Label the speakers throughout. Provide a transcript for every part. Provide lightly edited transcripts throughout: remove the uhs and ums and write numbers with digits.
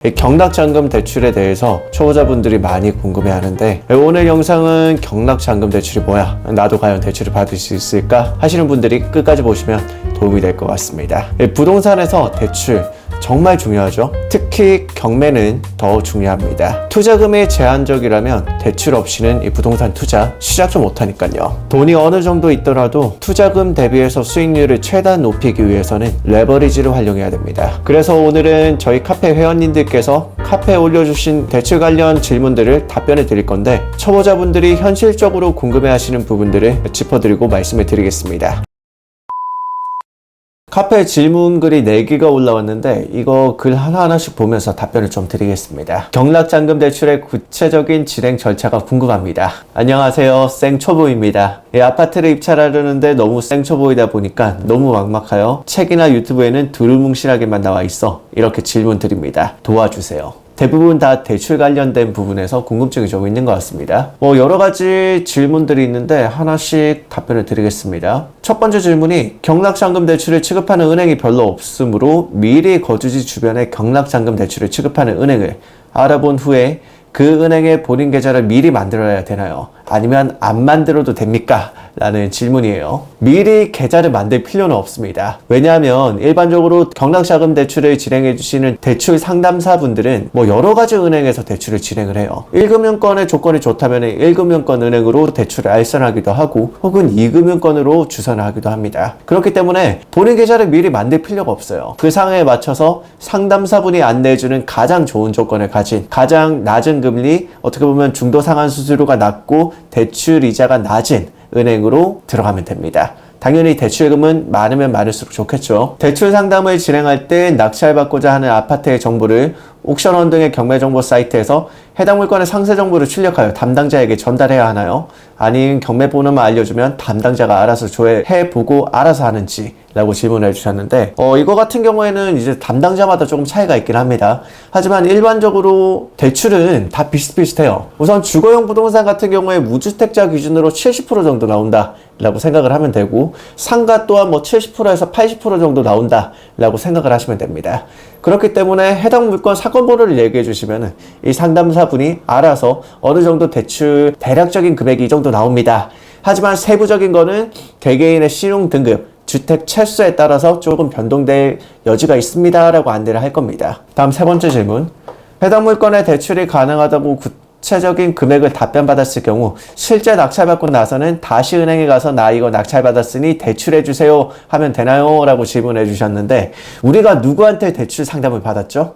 Speaker 1: 이 경락잔금 대출에 대해서 초보자분들이 많이 궁금해하는데 오늘 영상은 경락잔금 대출이 뭐야? 나도 과연 대출을 받을 수 있을까? 하시는 분들이 끝까지 보시면 도움이 될 것 같습니다. 부동산에서 대출 정말 중요하죠. 특히 경매는 더 중요합니다. 투자금이 제한적이라면 대출 없이는 이 부동산 투자 시작도 못하니까요. 돈이 어느 정도 있더라도 투자금 대비해서 수익률을 최대한 높이기 위해서는 레버리지를 활용해야 됩니다. 그래서 오늘은 저희 카페 회원님들께서 카페에 올려주신 대출 관련 질문들을 답변해 드릴 건데 초보자분들이 현실적으로 궁금해하시는 부분들을 짚어드리고 말씀을 드리겠습니다. 카페 질문글이 4개가 올라왔는데 이거 글 하나하나씩 보면서 답변을 좀 드리겠습니다. 경락잔금 대출의 구체적인 진행 절차가 궁금합니다. 안녕하세요, 생초보입니다. 아파트를 입찰하려는데 너무 생초보이다 보니까 너무 막막하여 책이나 유튜브에는 두루뭉실하게만 나와 있어 이렇게 질문 드립니다. 도와주세요. 대부분 다 대출 관련된 부분에서 궁금증이 좀 있는 것 같습니다. 여러 가지 질문들이 있는데 하나씩 답변을 드리겠습니다. 첫 번째 질문이 경락잔금 대출을 취급하는 은행이 별로 없으므로 미리 거주지 주변에 경락잔금 대출을 취급하는 은행을 알아본 후에 그 은행의 본인 계좌를 미리 만들어야 되나요? 아니면 안 만들어도 됩니까? 라는 질문이에요. 미리 계좌를 만들 필요는 없습니다. 왜냐하면 일반적으로 경락자금 대출을 진행해 주시는 대출 상담사분들은 여러 가지 은행에서 대출을 진행을 해요. 1금융권의 조건이 좋다면 1금융권 은행으로 대출을 알선하기도 하고 혹은 2금융권으로 주선을 하기도 합니다. 그렇기 때문에 본인 계좌를 미리 만들 필요가 없어요. 그 상황에 맞춰서 상담사분이 안내해주는 가장 좋은 조건을 가진 가장 낮은 금리, 어떻게 보면 중도 상환 수수료가 낮고 대출 이자가 낮은 은행으로 들어가면 됩니다. 당연히 대출금은 많으면 많을수록 좋겠죠. 대출 상담을 진행할 때 낙찰받고자 하는 아파트의 정보를 옥션원 등의 경매정보 사이트에서 해당 물건의 상세 정보를 출력하여 담당자에게 전달해야 하나요? 아니면 경매번호만 알려주면 담당자가 알아서 조회해보고 알아서 하는지 라고 질문을 해주셨는데 이거 같은 경우에는 이제 담당자마다 조금 차이가 있긴 합니다. 하지만 일반적으로 대출은 다 비슷비슷해요. 우선 주거용 부동산 같은 경우에 무주택자 기준으로 70% 정도 나온다 라고 생각을 하면 되고 상가 또한 70%에서 80% 정도 나온다 라고 생각을 하시면 됩니다. 그렇기 때문에 해당 물건 사건 번호를 얘기해 주시면 이 상담사분이 알아서 어느 정도 대출 대략적인 금액이 이 정도 나옵니다. 하지만 세부적인 거는 개개인의 신용 등급, 주택 채수에 따라서 조금 변동될 여지가 있습니다 라고 안내를 할 겁니다. 다음 세 번째 질문. 해당 물건의 대출이 가능하다고 구체적인 금액을 답변받았을 경우 실제 낙찰받고 나서는 다시 은행에 가서 나 이거 낙찰받았으니 대출해주세요 하면 되나요? 라고 질문해 주셨는데 우리가 누구한테 대출 상담을 받았죠?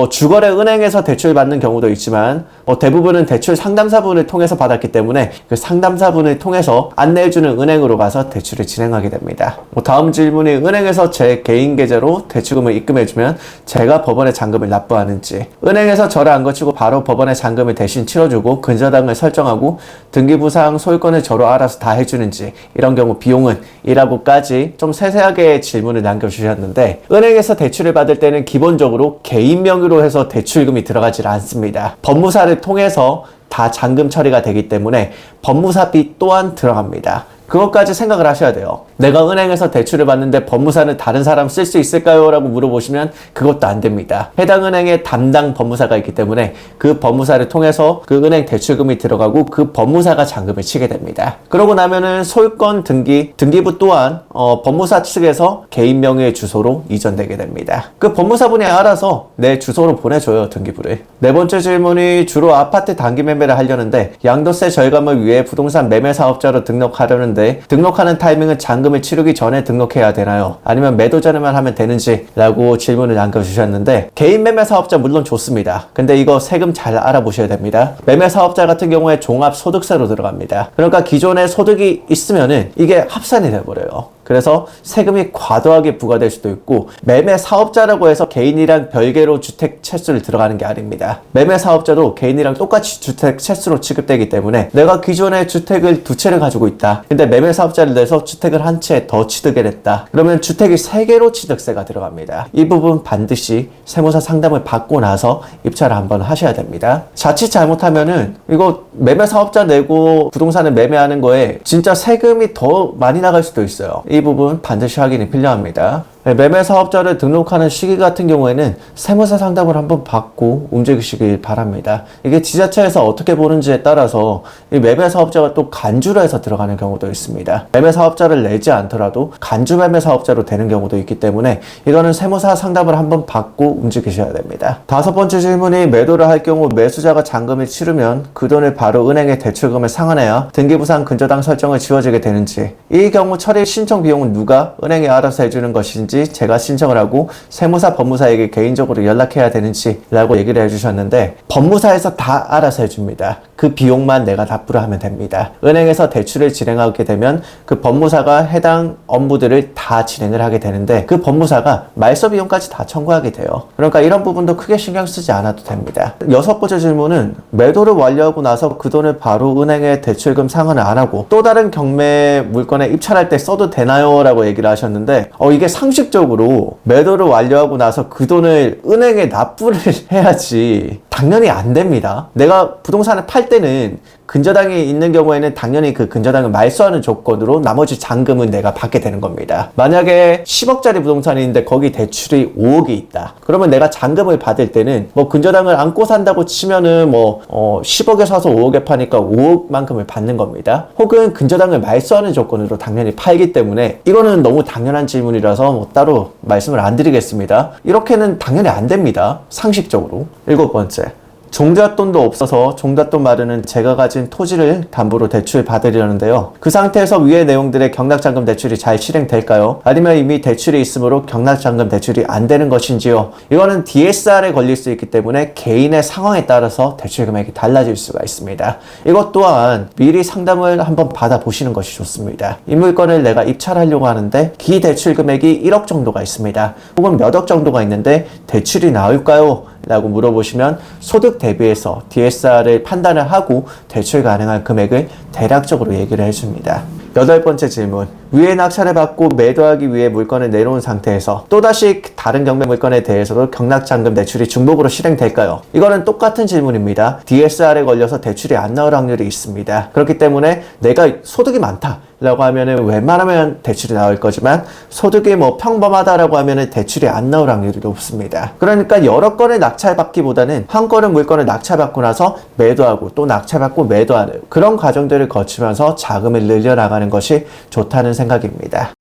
Speaker 1: 주거래 은행에서 대출 받는 경우도 있지만 대부분은 대출 상담사분을 통해서 받았기 때문에 그 상담사분을 통해서 안내해주는 은행으로 가서 대출을 진행하게 됩니다. 다음 질문이 은행에서 제 개인 계좌로 대출금을 입금해주면 제가 법원에 잔금을 납부하는지, 은행에서 저를 안 거치고 바로 법원에 잔금을 대신 치러주고 근저당을 설정하고 등기부상 소유권을 저로 알아서 다 해주는지, 이런 경우 비용은 이라고까지 좀 세세하게 질문을 남겨주셨는데 은행에서 대출을 받을 때는 기본적으로 개인 명의로 해서 대출금이 들어가질 않습니다. 법무사를 통해서 다 잔금 처리가 되기 때문에 법무사비 또한 들어갑니다. 그것까지 생각을 하셔야 돼요. 내가 은행에서 대출을 받는데 법무사는 다른 사람 쓸 수 있을까요? 라고 물어보시면 그것도 안 됩니다. 해당 은행에 담당 법무사가 있기 때문에 그 법무사를 통해서 그 은행 대출금이 들어가고 그 법무사가 잔금을 치게 됩니다. 그러고 나면은 소유권 등기부 또한 법무사 측에서 개인 명의의 주소로 이전되게 됩니다. 그 법무사분이 알아서 내 주소로 보내줘요, 등기부를. 네 번째 질문이 주로 아파트 단기 매매를 하려는데 양도세 절감을 위해 부동산 매매 사업자로 등록하려는데 등록하는 타이밍은 잔금을 치르기 전에 등록해야 되나요? 아니면 매도 전에만 하면 되는지? 라고 질문을 남겨주셨는데 개인 매매 사업자 물론 좋습니다. 근데 이거 세금 잘 알아보셔야 됩니다. 매매 사업자 같은 경우에 종합소득세로 들어갑니다. 그러니까 기존에 소득이 있으면은 이게 합산이 돼버려요. 그래서 세금이 과도하게 부과될 수도 있고 매매 사업자라고 해서 개인이랑 별개로 주택 채수를 들어가는 게 아닙니다. 매매 사업자도 개인이랑 똑같이 주택 채수로 취급되기 때문에 내가 기존에 주택을 2채를 가지고 있다. 근데 매매 사업자를 내서 주택을 한 채 더 취득을 했다. 그러면 주택이 3개로 취득세가 들어갑니다. 이 부분 반드시 세무사 상담을 받고 나서 입찰을 한번 하셔야 됩니다. 자칫 잘못하면은 이거 매매 사업자 내고 부동산을 매매하는 거에 진짜 세금이 더 많이 나갈 수도 있어요. 이 부분 반드시 확인이 필요합니다. 매매 사업자를 등록하는 시기 같은 경우에는 세무사 상담을 한번 받고 움직이시길 바랍니다. 이게 지자체에서 어떻게 보는지에 따라서 이 매매 사업자가 또 간주로 해서 들어가는 경우도 있습니다. 매매 사업자를 내지 않더라도 간주 매매 사업자로 되는 경우도 있기 때문에 이거는 세무사 상담을 한번 받고 움직이셔야 됩니다. 다섯 번째 질문이 매도를 할 경우 매수자가 잔금을 치르면 그 돈을 바로 은행에 대출금을 상환해야 등기부상 근저당 설정을 지워지게 되는지, 이 경우 처리 신청 비용은 누가 은행에 알아서 해주는 것인지, 제가 신청을 하고 세무사 법무사에게 개인적으로 연락해야 되는지 라고 얘기를 해주셨는데, 법무사에서 다 알아서 해줍니다. 그 비용만 내가 납부를 하면 됩니다. 은행에서 대출을 진행하게 되면 그 법무사가 해당 업무들을 다 진행을 하게 되는데 그 법무사가 말소 비용까지 다 청구하게 돼요. 그러니까 이런 부분도 크게 신경 쓰지 않아도 됩니다. 여섯 번째 질문은 매도를 완료하고 나서 그 돈을 바로 은행에 대출금 상환을 안 하고 또 다른 경매 물건에 입찰할 때 써도 되나요? 라고 얘기를 하셨는데, 이게 상식적으로 매도를 완료하고 나서 그 돈을 은행에 납부를 해야지 당연히 안 됩니다. 내가 부동산을 팔 때는 근저당이 있는 경우에는 당연히 그 근저당을 말소하는 조건으로 나머지 잔금은 내가 받게 되는 겁니다. 만약에 10억짜리 부동산이 있는데 거기 대출이 5억이 있다. 그러면 내가 잔금을 받을 때는 뭐 근저당을 안고 산다고 치면은 10억에 사서 5억에 파니까 5억만큼을 받는 겁니다. 혹은 근저당을 말소하는 조건으로 당연히 팔기 때문에 이거는 너무 당연한 질문이라서 따로 말씀을 안 드리겠습니다. 이렇게는 당연히 안 됩니다. 상식적으로. 일곱 번째, 종잣돈도 없어서 종잣돈 마련은 제가 가진 토지를 담보로 대출 받으려는데요. 그 상태에서 위의 내용들의 경락잔금 대출이 잘 실행될까요? 아니면 이미 대출이 있으므로 경락잔금 대출이 안 되는 것인지요? 이거는 DSR에 걸릴 수 있기 때문에 개인의 상황에 따라서 대출 금액이 달라질 수가 있습니다. 이것 또한 미리 상담을 한번 받아보시는 것이 좋습니다. 이 물건을 내가 입찰하려고 하는데 기대출 금액이 1억 정도가 있습니다. 혹은 몇 억 정도가 있는데 대출이 나올까요? 라고 물어보시면 소득 대비해서 DSR을 판단을 하고 대출 가능한 금액을 대략적으로 얘기를 해줍니다. 여덟 번째 질문, 위에 낙찰을 받고 매도하기 위해 물건을 내놓은 상태에서 또다시 다른 경매 물건에 대해서도 경락잔금 대출이 중복으로 실행될까요? 이거는 똑같은 질문입니다. DSR에 걸려서 대출이 안 나올 확률이 있습니다. 그렇기 때문에 내가 소득이 많다 라고 하면은 웬만하면 대출이 나올 거지만 소득이 평범하다라고 하면은 대출이 안 나올 확률이 높습니다. 그러니까 여러 건을 낙찰받기보다는 한 건의 물건을 낙찰받고 나서 매도하고 또 낙찰받고 매도하는 그런 과정들을 거치면서 자금을 늘려나가는 것이 좋다는 생각입니다.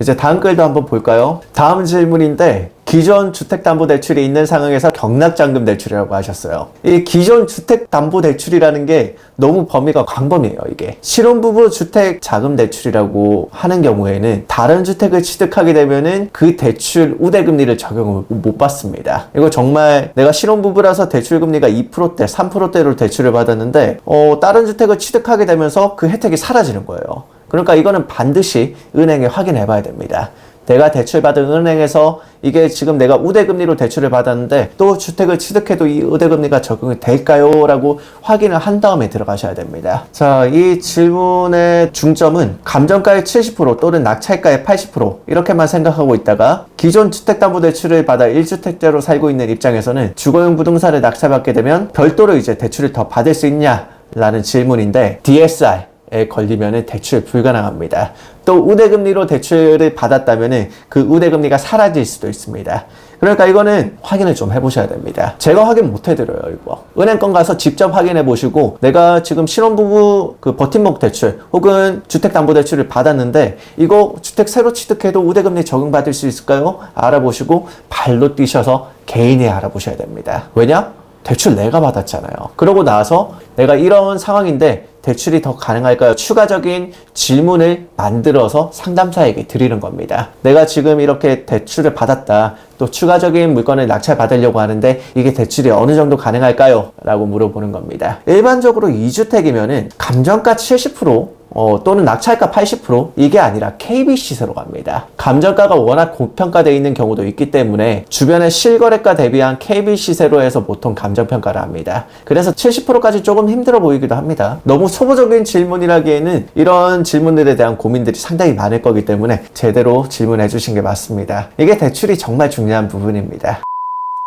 Speaker 1: 이제 다음 글도 한번 볼까요? 다음 질문인데, 기존 주택담보대출이 있는 상황에서 경락잔금 대출이라고 하셨어요. 이 기존 주택담보대출이라는 게 너무 범위가 광범위해요. 이게 신혼부부 주택자금대출이라고 하는 경우에는 다른 주택을 취득하게 되면은 그 대출 우대금리를 적용을 못 받습니다. 이거 정말 내가 신혼부부라서 대출금리가 2%대, 3%대로 대출을 받았는데 다른 주택을 취득하게 되면서 그 혜택이 사라지는 거예요. 그러니까 이거는 반드시 은행에 확인해 봐야 됩니다. 내가 대출받은 은행에서 이게 지금 내가 우대금리로 대출을 받았는데 또 주택을 취득해도 이 우대금리가 적용이 될까요? 라고 확인을 한 다음에 들어가셔야 됩니다. 자, 이 질문의 중점은 감정가의 70% 또는 낙찰가의 80% 이렇게만 생각하고 있다가 기존 주택담보대출을 받아 1주택자로 살고 있는 입장에서는 주거용 부동산을 낙찰받게 되면 별도로 이제 대출을 더 받을 수 있냐? 라는 질문인데, DSR에 걸리면 대출 불가능합니다. 또 우대금리로 대출을 받았다면 그 우대금리가 사라질 수도 있습니다. 그러니까 이거는 확인을 좀 해보셔야 됩니다. 제가 확인 못 해드려요, 이거. 은행권 가서 직접 확인해 보시고 내가 지금 신혼부부 그 버팀목 대출 혹은 주택담보대출을 받았는데 이거 주택 새로 취득해도 우대금리 적용받을 수 있을까요? 알아보시고 발로 뛰셔서 개인이 알아보셔야 됩니다. 왜냐? 대출 내가 받았잖아요. 그러고 나서 내가 이런 상황인데 대출이 더 가능할까요? 추가적인 질문을 만들어서 상담사에게 드리는 겁니다. 내가 지금 이렇게 대출을 받았다. 또 추가적인 물건을 낙찰받으려고 하는데 이게 대출이 어느 정도 가능할까요? 라고 물어보는 겁니다. 일반적으로 2주택이면은 감정가 70% 또는 낙찰가 80% 이게 아니라 KB 시세로 갑니다. 감정가가 워낙 고평가되어 있는 경우도 있기 때문에 주변의 실거래가 대비한 KB 시세로 해서 보통 감정평가를 합니다. 그래서 70%까지 조금 힘들어 보이기도 합니다. 너무 초보적인 질문이라기에는 이런 질문들에 대한 고민들이 상당히 많을 거기 때문에 제대로 질문해 주신 게 맞습니다. 이게 대출이 정말 중요한 부분입니다.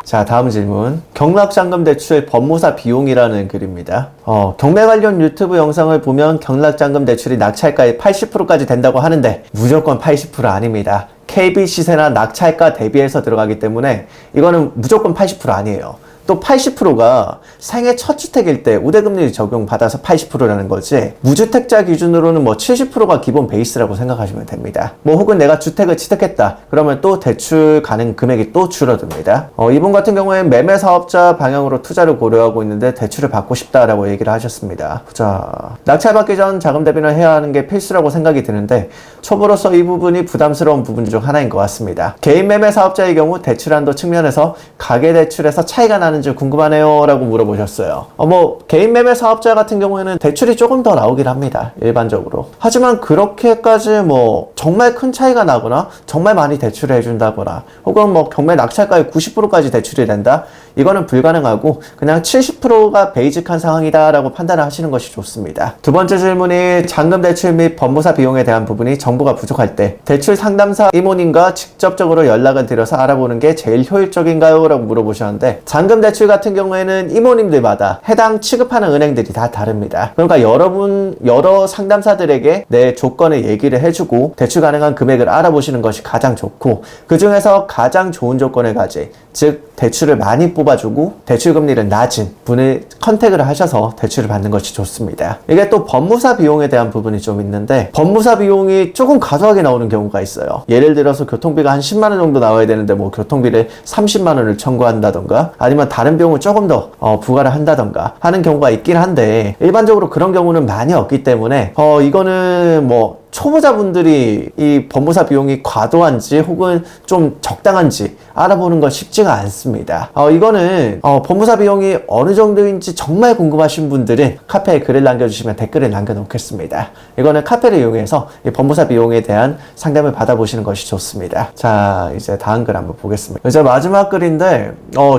Speaker 1: 자, 다음 질문. 경락잔금 대출의 법무사 비용이라는 글입니다. 경매 관련 유튜브 영상을 보면 경락잔금 대출이 낙찰가의 80%까지 된다고 하는데 무조건 80% 아닙니다. KB 시세나 낙찰가 대비해서 들어가기 때문에 이거는 무조건 80% 아니에요. 또 80%가 생애 첫 주택일 때 우대금리 적용받아서 80%라는 거지, 무주택자 기준으로는 뭐 70%가 기본 베이스라고 생각하시면 됩니다. 뭐 혹은 내가 주택을 취득했다 그러면 또 대출 가능 금액이 또 줄어듭니다. 이분 같은 경우에는 매매 사업자 방향으로 투자를 고려하고 있는데 대출을 받고 싶다라고 얘기를 하셨습니다. 자, 낙찰받기 전 자금 대비를 해야 하는 게 필수라고 생각이 드는데 초보로서 이 부분이 부담스러운 부분 중 하나인 것 같습니다. 개인 매매 사업자의 경우 대출 한도 측면에서 가계대출에서 차이가 나는지 궁금하네요 라고 물어보셨어요. 뭐 개인 매매 사업자 같은 경우에는 대출이 조금 더 나오긴 합니다, 일반적으로. 하지만 그렇게까지 뭐 정말 큰 차이가 나거나 정말 많이 대출을 해준다거나 혹은 뭐 경매 낙찰가의 90%까지 대출이 된다, 이거는 불가능하고 그냥 70%가 베이직한 상황이다 라고 판단을 하시는 것이 좋습니다. 두 번째 질문이 잔금 대출 및 법무사 비용에 대한 부분이 정보가 부족할 때 대출 상담사 이모님과 직접적으로 연락을 드려서 알아보는 게 제일 효율적인가요? 라고 물어보셨는데, 잔금 대출 같은 경우에는 이모님들마다 해당 취급하는 은행들이 다 다릅니다. 그러니까 여러 상담사들에게 내 조건을 얘기를 해주고 대출 가능한 금액을 알아보시는 것이 가장 좋고, 그 중에서 가장 좋은 조건을 가진, 즉 대출을 많이 뽑아주고 대출 금리를 낮은 분을 컨택을 하셔서 대출을 받는 것이 좋습니다. 이게 또 법무사 비용에 대한 부분이 좀 있는데, 법무사 비용이 조금 과도하게 나오는 경우가 있어요. 예를 들어서 교통비가 한 10만 원 정도 나와야 되는데 뭐 교통비를 30만 원을 청구한다던가 아니면 다른 비용을 조금 더 부과를 한다던가 하는 경우가 있긴 한데, 일반적으로 그런 경우는 많이 없기 때문에 이거는 뭐 초보자분들이 이 법무사 비용이 과도한지 혹은 좀 적당한지 알아보는 건 쉽지가 않습니다. 이거는 법무사 비용이 어느 정도인지 정말 궁금하신 분들은 카페에 글을 남겨주시면 댓글을 남겨놓겠습니다. 이거는 카페를 이용해서 이 법무사 비용에 대한 상담을 받아보시는 것이 좋습니다. 자, 이제 다음 글 한번 보겠습니다. 이제 마지막 글인데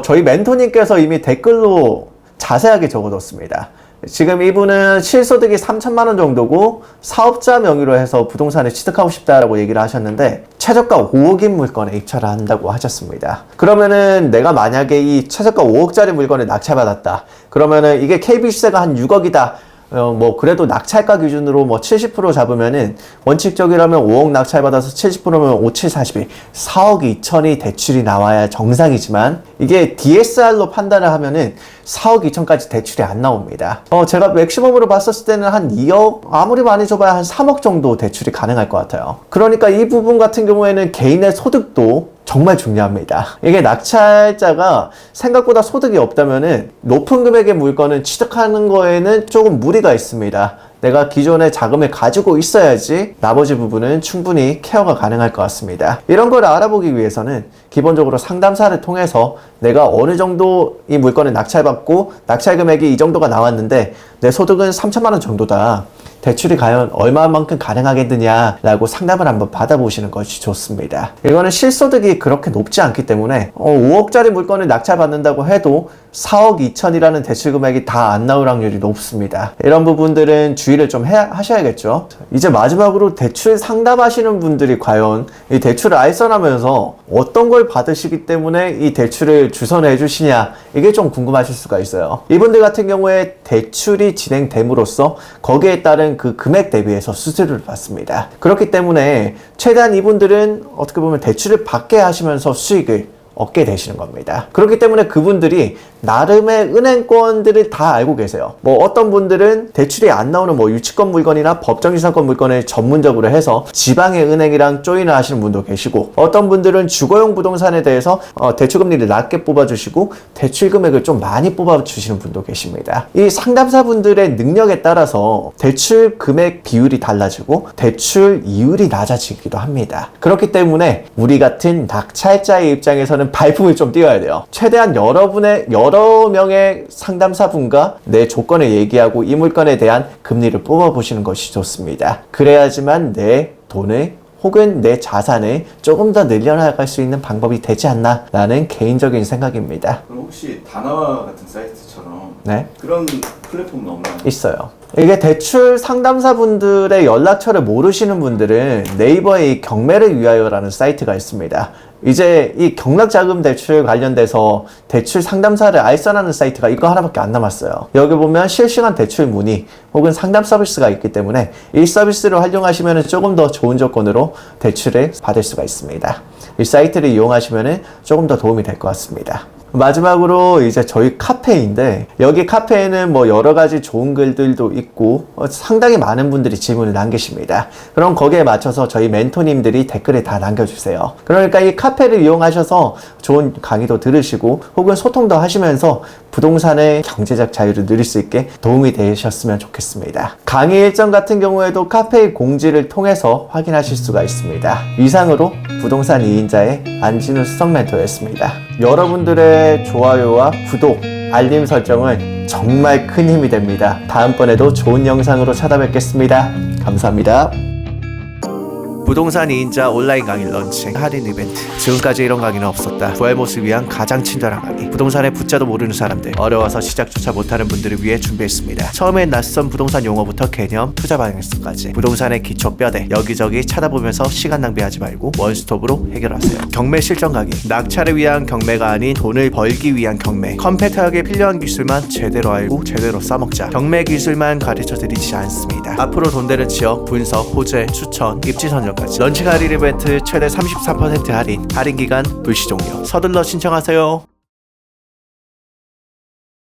Speaker 1: 저희 멘토님께서 이미 댓글로 자세하게 적어뒀습니다. 지금 이분은 실소득이 3천만 원 정도고 사업자 명의로 해서 부동산을 취득하고 싶다라고 얘기를 하셨는데, 최저가 5억인 물건에 입찰을 한다고 하셨습니다. 그러면은 내가 만약에 이 최저가 5억짜리 물건을 낙찰받았다 그러면은 이게 KB 시세가 한 6억이다, 뭐 그래도 낙찰가 기준으로 뭐 70% 잡으면은 원칙적이라면 5억 낙찰받아서 70%면 5, 7, 42 4억 2천이 대출이 나와야 정상이지만, 이게 DSR로 판단을 하면은 4억 2천까지 대출이 안 나옵니다. 제가 맥시멈으로 봤었을 때는 한 2억, 아무리 많이 줘봐야 한 3억 정도 대출이 가능할 것 같아요. 그러니까 이 부분 같은 경우에는 개인의 소득도 정말 중요합니다. 이게 낙찰자가 생각보다 소득이 없다면은 높은 금액의 물건을 취득하는 거에는 조금 무리가 있습니다. 내가 기존의 자금을 가지고 있어야지 나머지 부분은 충분히 케어가 가능할 것 같습니다. 이런 걸 알아보기 위해서는 기본적으로 상담사를 통해서 내가 어느 정도 이 물건을 낙찰받고 낙찰 금액이 이 정도가 나왔는데 내 소득은 3천만 원 정도다, 대출이 과연 얼마만큼 가능하겠느냐라고 상담을 한번 받아보시는 것이 좋습니다. 이거는 실소득이 그렇게 높지 않기 때문에 5억짜리 물건을 낙찰받는다고 해도 4억 2천이라는 대출 금액이 다 안 나올 확률이 높습니다. 이런 부분들은 주의를 좀 하셔야겠죠. 이제 마지막으로 대출 상담하시는 분들이 과연 이 대출을 알선하면서 어떤 걸 받으시기 때문에 이 대출을 주선해 해주시냐, 이게 좀 궁금하실 수가 있어요. 이분들 같은 경우에 대출이 진행됨으로써 거기에 따른 그 금액 대비해서 수수료를 받습니다. 그렇기 때문에 최대한 이분들은 어떻게 보면 대출을 받게 하시면서 수익을 얻게 되시는 겁니다. 그렇기 때문에 그분들이 나름의 은행권들을 다 알고 계세요. 뭐 어떤 분들은 대출이 안 나오는 뭐 유치권 물건이나 법정지상권 물건을 전문적으로 해서 지방의 은행이랑 조인을 하시는 분도 계시고, 어떤 분들은 주거용 부동산에 대해서 대출 금리를 낮게 뽑아주시고 대출 금액을 좀 많이 뽑아주시는 분도 계십니다. 이 상담사분들의 능력에 따라서 대출 금액 비율이 달라지고 대출 이율이 낮아지기도 합니다. 그렇기 때문에 우리 같은 낙찰자의 입장에서는 발품을 좀 띄워야 돼요. 최대한 여러 명의 상담사분과 내 조건을 얘기하고 이 물건에 대한 금리를 뽑아보시는 것이 좋습니다. 그래야지만 내 돈을 혹은 내 자산을 조금 더 늘려나갈 수 있는 방법이 되지 않나 라는 개인적인 생각입니다.
Speaker 2: 그럼 혹시 다나와 같은 사이트처럼
Speaker 1: 네?
Speaker 2: 그런 플랫폼은 없나요?
Speaker 1: 있어요. 이게 대출 상담사분들의 연락처를 모르시는 분들은 네이버에 경매를 위하여라는 사이트가 있습니다. 이제 이 경락자금 대출 관련돼서 대출 상담사를 알선하는 사이트가 이거 하나밖에 안 남았어요. 여기 보면 실시간 대출 문의 혹은 상담 서비스가 있기 때문에 이 서비스를 활용하시면 조금 더 좋은 조건으로 대출을 받을 수가 있습니다. 이 사이트를 이용하시면 조금 더 도움이 될 것 같습니다. 마지막으로 이제 저희 카페인데, 여기 카페에는 뭐 여러 가지 좋은 글들도 있고 상당히 많은 분들이 질문을 남기십니다. 그럼 거기에 맞춰서 저희 멘토님들이 댓글을 다 남겨주세요. 그러니까 이 카페를 이용하셔서 좋은 강의도 들으시고 혹은 소통도 하시면서 부동산의 경제적 자유를 누릴 수 있게 도움이 되셨으면 좋겠습니다. 강의 일정 같은 경우에도 카페의 공지를 통해서 확인하실 수가 있습니다. 이상으로 부동산 2인자의 안진우 수석 멘토였습니다. 여러분들의 좋아요와 구독, 알림 설정은 정말 큰 힘이 됩니다. 다음번에도 좋은 영상으로 찾아뵙겠습니다. 감사합니다. 부동산 2인자 온라인 강의 런칭 할인 이벤트. 지금까지 이런 강의는 없었다. 부활못을 위한 가장 친절한 강의. 부동산의 붙자도 모르는 사람들, 어려워서 시작조차 못하는 분들을 위해 준비했습니다. 처음엔 낯선 부동산 용어부터 개념, 투자 방향성까지 부동산의 기초 뼈대 여기저기 찾아보면서 시간 낭비하지 말고 원스톱으로 해결하세요. 경매 실전 강의. 낙찰을 위한 경매가 아닌 돈을 벌기 위한 경매. 컴팩트하게 필요한 기술만 제대로 알고 제대로 써먹자. 경매 기술만 가르쳐드리지 않습니다. 앞으로 돈 되는 지역, 분석, 호재, 추천, 입지 선정까지. 런칭 할인 이벤트 최대 33% 할인 기간 불시 종료. 서둘러 신청하세요.